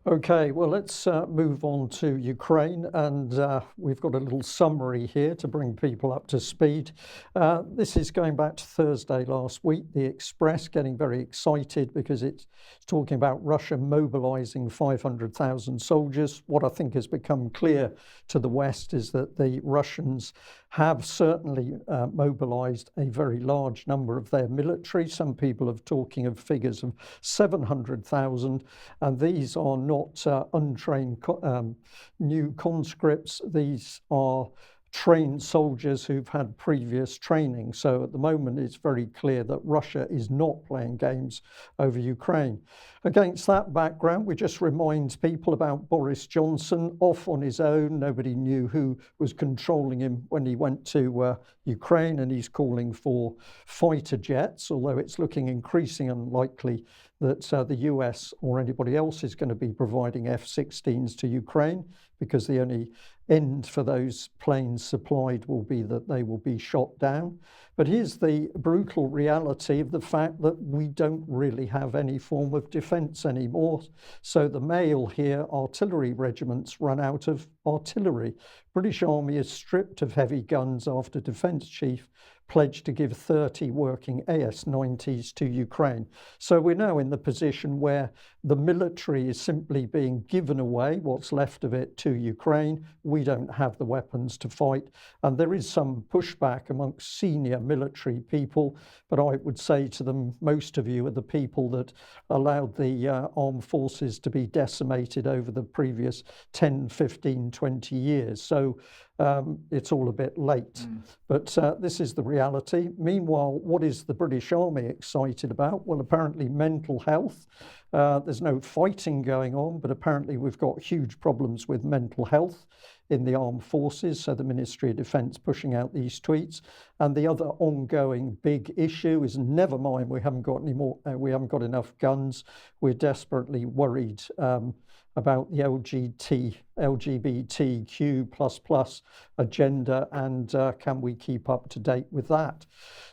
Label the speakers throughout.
Speaker 1: Okay, well, let's move on to Ukraine, and we've got a little summary here to bring people up to speed. This is going back to Thursday last week. The Express getting very excited because it's talking about Russia mobilising 500,000 soldiers. What I think has become clear to the West is that the Russians have certainly mobilised a very large number of their military. Some people are talking of figures of 700,000, and these are not untrained new conscripts. These are trained soldiers who've had previous training. So at the moment, it's very clear that Russia is not playing games over Ukraine. Against that background, we just remind people about Boris Johnson off on his own. Nobody knew who was controlling him when he went to Ukraine, and he's calling for fighter jets, although it's looking increasingly unlikely that the US or anybody else is going to be providing F-16s to Ukraine, because the only end for those planes supplied will be that they will be shot down. But here's the brutal reality of the fact that we don't really have any form of defence anymore. So the Mail here, artillery regiments run out of artillery. British Army is stripped of heavy guns after Defence Chief pledged to give 30 working AS-90s to Ukraine. So we're now in the position where the military is simply being given away, what's left of it, to Ukraine. We don't have the weapons to fight. And there is some pushback amongst senior military people, but I would say to them, most of you are the people that allowed the armed forces to be decimated over the previous 10, 15, 20 years. So it's all a bit late. But this is the reality. Meanwhile, what is the British Army excited about? Well, apparently mental health. There's no fighting going on, but apparently we've got huge problems with mental health in the armed forces. So the Ministry of Defence pushing out these tweets. And the other ongoing big issue is, never mind, we haven't got any more, we haven't got enough guns. We're desperately worried about the LGBTQ++ agenda, and can we keep up to date with that?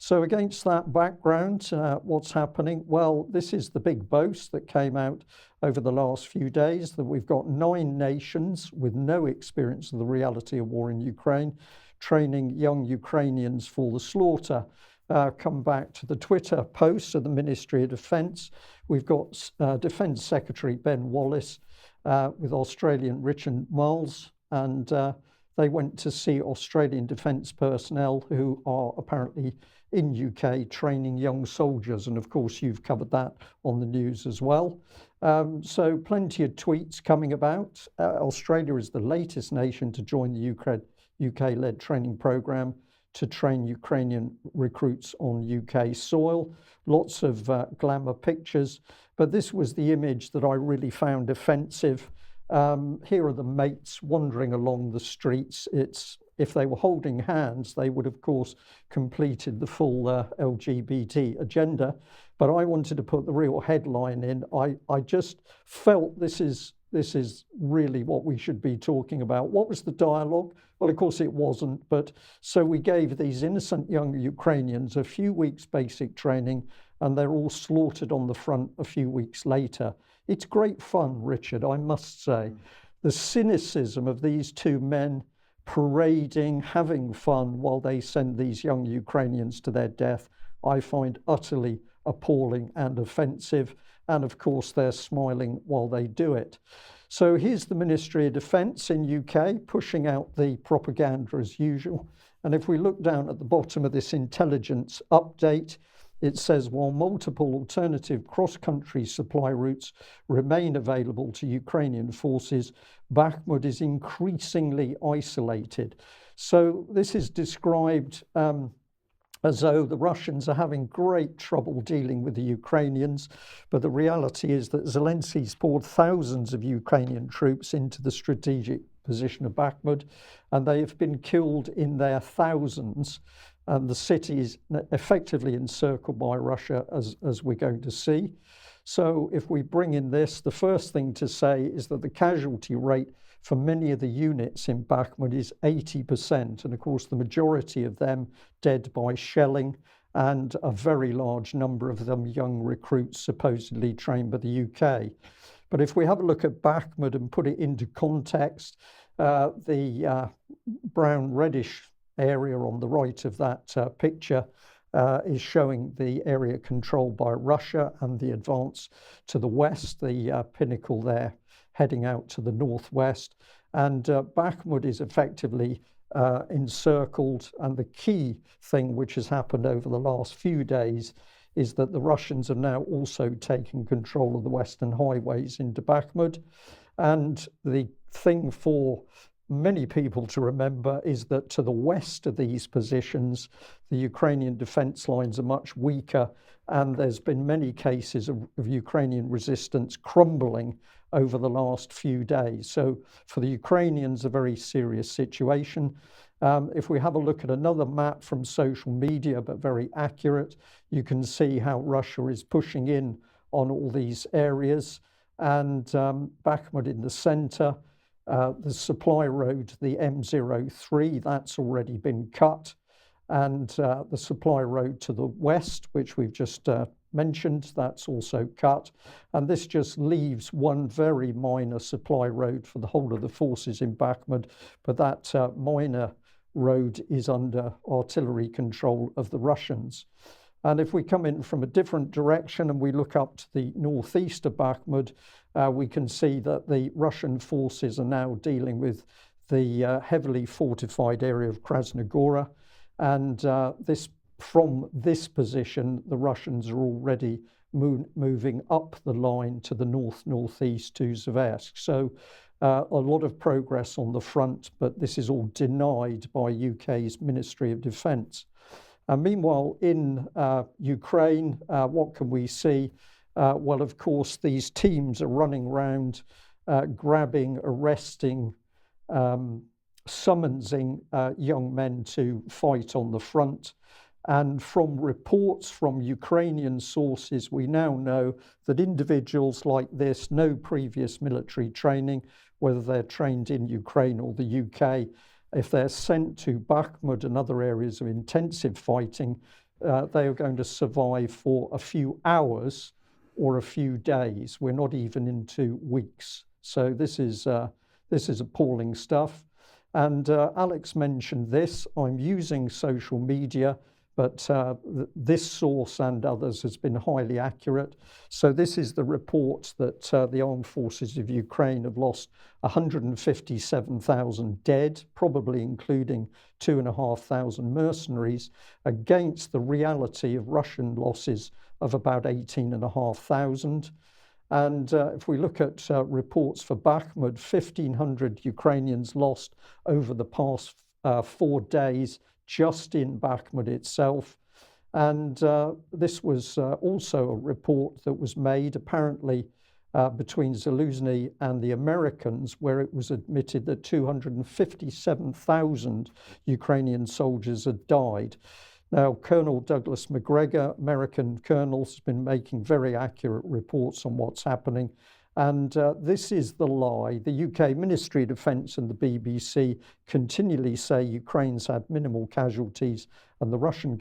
Speaker 1: So against that background, what's happening? Well, this is the big boast that came out over the last few days, that we've got 9 nations with no experience of the reality of war in Ukraine, training young Ukrainians for the slaughter. Come back to the Twitter posts of the Ministry of Defence. We've got Defence Secretary Ben Wallace with Australian Richard Marles, and they went to see Australian defence personnel who are apparently in UK training young soldiers. And of course, you've covered that on the news as well. So plenty of tweets coming about. Australia is the latest nation to join the UK-led training programme to train Ukrainian recruits on UK soil. Lots of glamour pictures, but this was the image that I really found offensive. Here are the mates wandering along the streets. If they were holding hands, they would, of course, completed the full LGBT agenda. But I wanted to put the real headline in. I just felt this is really what we should be talking about. What was the dialogue? Well, of course it wasn't, but so we gave these innocent young Ukrainians a few weeks basic training, and they're all slaughtered on the front a few weeks later. It's great fun, Richard, I must say. The cynicism of these two men parading, having fun while they send these young Ukrainians to their death, I find utterly appalling and offensive. And of course, they're smiling while they do it. So here's the Ministry of Defence in UK pushing out the propaganda as usual. And if we look down at the bottom of this intelligence update, it says, while multiple alternative cross-country supply routes remain available to Ukrainian forces, Bakhmut is increasingly isolated. So this is described as though the Russians are having great trouble dealing with the Ukrainians. But the reality is that Zelensky's poured thousands of Ukrainian troops into the strategic position of Bakhmut, and they have been killed in their thousands. And the city is effectively encircled by Russia, as we're going to see. So if we bring in this, the first thing to say is that the casualty rate for many of the units in Bakhmut is 80%. And of course, the majority of them dead by shelling, and a very large number of them young recruits supposedly trained by the UK. But if we have a look at Bakhmut and put it into context, the brown reddish area on the right of that picture is showing the area controlled by Russia and the advance to the west, the pinnacle there heading out to the northwest. And Bakhmut is effectively encircled. And the key thing which has happened over the last few days is that the Russians have now also taken control of the western highways into Bakhmut. And the thing for many people to remember is that to the west of these positions, the Ukrainian defense lines are much weaker, and there's been many cases of Ukrainian resistance crumbling over the last few days. So for the Ukrainians, a very serious situation. If we have a look at another map from social media, but very accurate, you can see how Russia is pushing in on all these areas. And Bakhmut in the center, the supply road, the M03, that's already been cut. And the supply road to the west, which we've just mentioned, that's also cut. And this just leaves one very minor supply road for the whole of the forces in Bakhmut. But that minor road is under artillery control of the Russians. And if we come in from a different direction and we look up to the northeast of Bakhmut, we can see that the Russian forces are now dealing with the heavily fortified area of Krasnogora. And from this position, the Russians are already moving up the line to the northeast to Zversk. So a lot of progress on the front, but this is all denied by UK's Ministry of Defence. Meanwhile, in Ukraine, what can we see? Well, of course, these teams are running around, grabbing, arresting, summonsing young men to fight on the front. And from reports from Ukrainian sources, we now know that individuals like this, no previous military training, whether they're trained in Ukraine or the UK, if they're sent to Bakhmut and other areas of intensive fighting, they are going to survive for a few hours or a few days. We're not even into weeks. So this is appalling stuff. And Alex mentioned this. I'm using social media, but this source and others has been highly accurate. So this is the report that the armed forces of Ukraine have lost 157,000 dead, probably including 2,500 mercenaries, against the reality of Russian losses of about 18,500. And if we look at reports for Bakhmut, 1,500 Ukrainians lost over the past 4 days just in Bakhmut itself. And this was also a report that was made apparently between Zaluzhny and the Americans, where it was admitted that 257,000 Ukrainian soldiers had died. Now, Colonel Douglas Macgregor, American colonel, has been making very accurate reports on what's happening. And this is the lie. The UK Ministry of Defence and the BBC continually say Ukraine's had minimal casualties and the Russian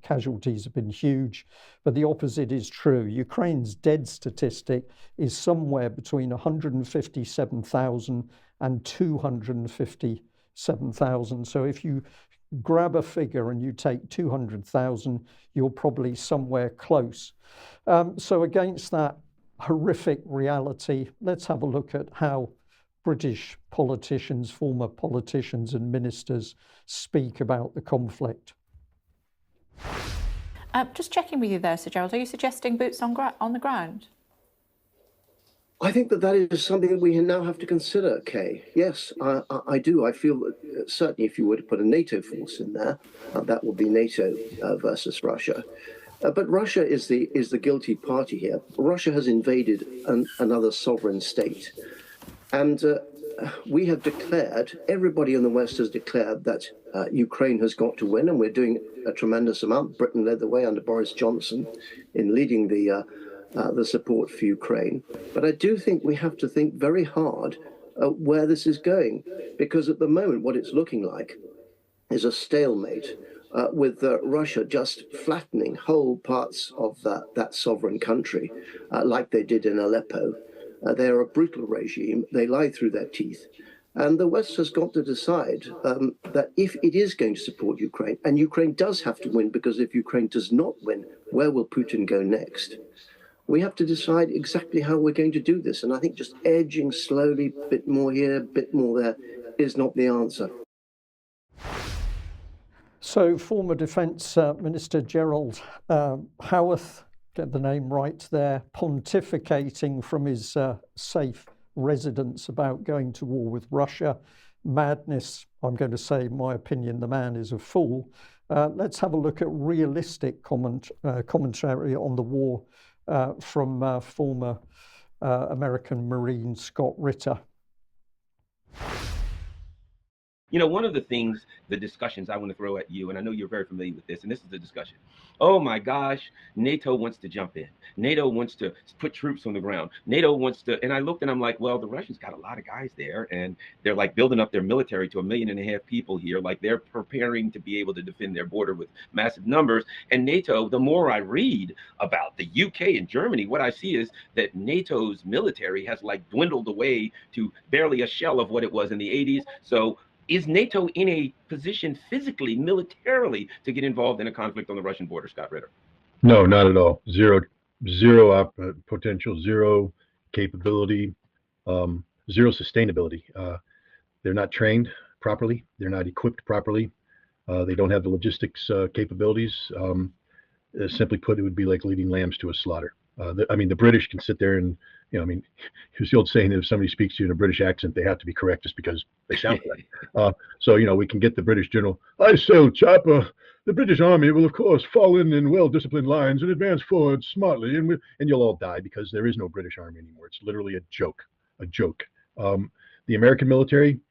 Speaker 1: casualties have been huge. But the opposite is true. Ukraine's dead statistic is somewhere between 157,000 and 257,000. So if you grab a figure and you take 200,000, you're probably somewhere close. So against that horrific reality, let's have a look at how British politicians, former politicians and ministers speak about the conflict.
Speaker 2: Just checking with you there, Sir Gerald, are you suggesting boots on the ground?
Speaker 3: I think that is something that we now have to consider, Kay. Yes, I do. I feel that certainly if you were to put a NATO force in there, that would be NATO versus Russia. But Russia is the guilty party here. Russia has invaded another sovereign state. And we have declared, everybody in the West has declared that Ukraine has got to win, and we're doing a tremendous amount. Britain led the way under Boris Johnson in leading the support for Ukraine. But I do think we have to think very hard where this is going, because at the moment what it's looking like is a stalemate with Russia just flattening whole parts of that sovereign country like they did in Aleppo. They're a brutal regime. They lie through their teeth. And the West has got to decide that if it is going to support Ukraine, and Ukraine does have to win, because if Ukraine does not win, where will Putin go next? We have to decide exactly how we're going to do this. And I think just edging slowly, a bit more here, a bit more there, is not the answer.
Speaker 1: So former Defence Minister Gerald Howarth, get the name right there, pontificating from his safe residence about going to war with Russia. Madness, I'm going to say, in my opinion, the man is a fool. Let's have a look at realistic commentary on the war from former American Marine Scott Ritter.
Speaker 4: You know, one of the things, the discussions I want to throw at you, and I know you're very familiar with this, and this is the discussion. Oh my gosh, NATO wants to jump in. NATO wants to put troops on the ground. NATO wants to, and I looked and I'm like, well, the Russians got a lot of guys there, and they're like building up their military to 1.5 million people here. Like they're preparing to be able to defend their border with massive numbers. And NATO, the more I read about the UK and Germany, what I see is that NATO's military has like dwindled away to barely a shell of what it was in the 80s. So is NATO in a position physically, militarily, to get involved in a conflict on the Russian border, Scott Ritter?
Speaker 5: No, not at all. Zero potential, zero capability, zero sustainability. They're not trained properly. They're not equipped properly. They don't have the logistics capabilities. Simply put, it would be like leading lambs to a slaughter. The British can sit there and, there's the old saying that if somebody speaks to you in a British accent, they have to be correct just because they sound correct. So, we can get the British general, I say, old chap, the British army will, of course, fall in well-disciplined lines and advance forward smartly, and you'll all die because there is no British army anymore. It's literally a joke. The American military,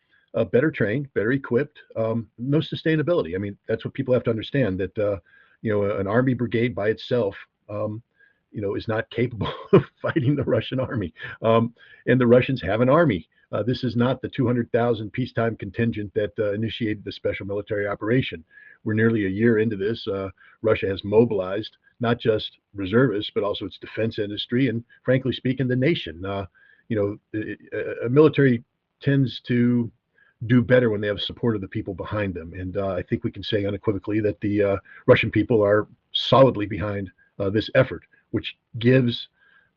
Speaker 5: better trained, better equipped, no sustainability. That's what people have to understand, that, an army brigade by itself, is not capable of fighting the Russian army. And the Russians have an army. This is not the 200,000 peacetime contingent that initiated the special military operation. We're nearly a year into this. Russia has mobilized not just reservists, but also its defense industry and, frankly speaking, the nation. A military tends to do better when they have support of the people behind them. And I think we can say unequivocally that the Russian people are solidly behind this effort, which gives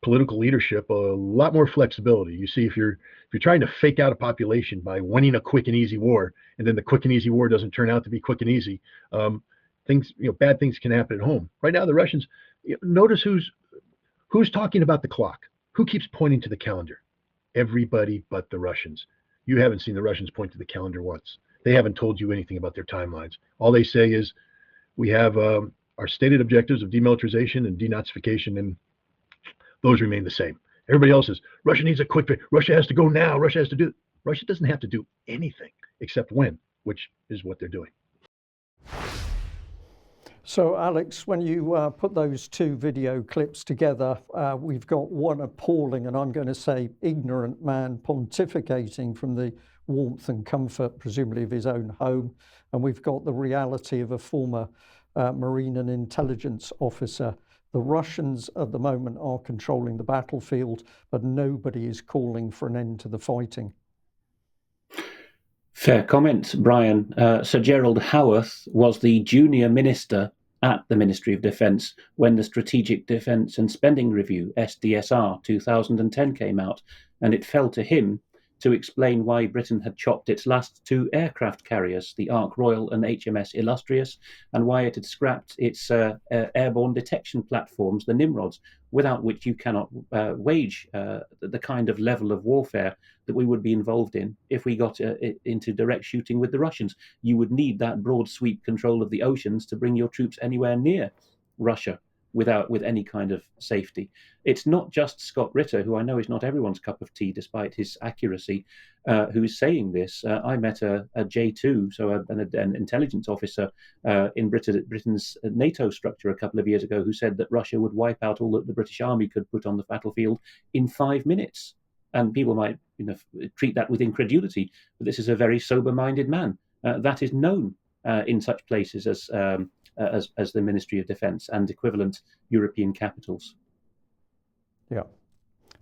Speaker 5: political leadership a lot more flexibility. You see, if you're trying to fake out a population by winning a quick and easy war, and then the quick and easy war doesn't turn out to be quick and easy, bad things can happen at home. Right now, the Russians, notice who's talking about the clock, who keeps pointing to the calendar. Everybody but the Russians. You haven't seen the Russians point to the calendar once. They haven't told you anything about their timelines. All they say is, we have our stated objectives of demilitarization and denazification, and those remain the same. Everybody else says, Russia needs a quick fix. Russia has to go now. Russia has to do. Russia doesn't have to do anything except win, which is what they're doing.
Speaker 1: So, Alex, when you put those two video clips together, we've got one appalling, and I'm going to say ignorant man pontificating from the warmth and comfort, presumably, of his own home. And we've got the reality of a former Marine and intelligence officer. The Russians at the moment are controlling the battlefield, but nobody is calling for an end to the fighting.
Speaker 6: Fair comment, Brian. Sir Gerald Howarth was the junior minister at the Ministry of Defence when the Strategic Defence and Spending Review, SDSR 2010, came out, and it fell to him to explain why Britain had chopped its last two aircraft carriers, the Ark Royal and HMS Illustrious, and why it had scrapped its airborne detection platforms, the Nimrods, without which you cannot wage the kind of level of warfare that we would be involved in if we got into direct shooting with the Russians. You would need that broad sweep control of the oceans to bring your troops anywhere near Russia with any kind of safety. It's not just Scott Ritter, who I know is not everyone's cup of tea despite his accuracy, who is saying this. I met a J2, so an intelligence officer in Britain's NATO structure a couple of years ago, who said that Russia would wipe out all that the British Army could put on the battlefield in 5 minutes. And people might treat that with incredulity, but this is a very sober-minded man. That is known in such places as the Ministry of Defence and equivalent European capitals.
Speaker 1: Yeah.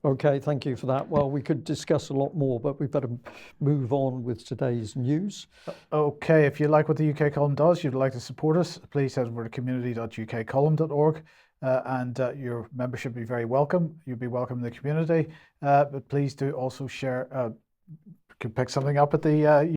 Speaker 1: Okay, thank you for that. Well, we could discuss a lot more, but we better move on with today's news.
Speaker 7: Okay, if you like what the UK column does, you'd like to support us, please head over to community.ukcolumn.org, and your membership would be very welcome. You'd be welcome in the community, but please do also share. You can pick something up at the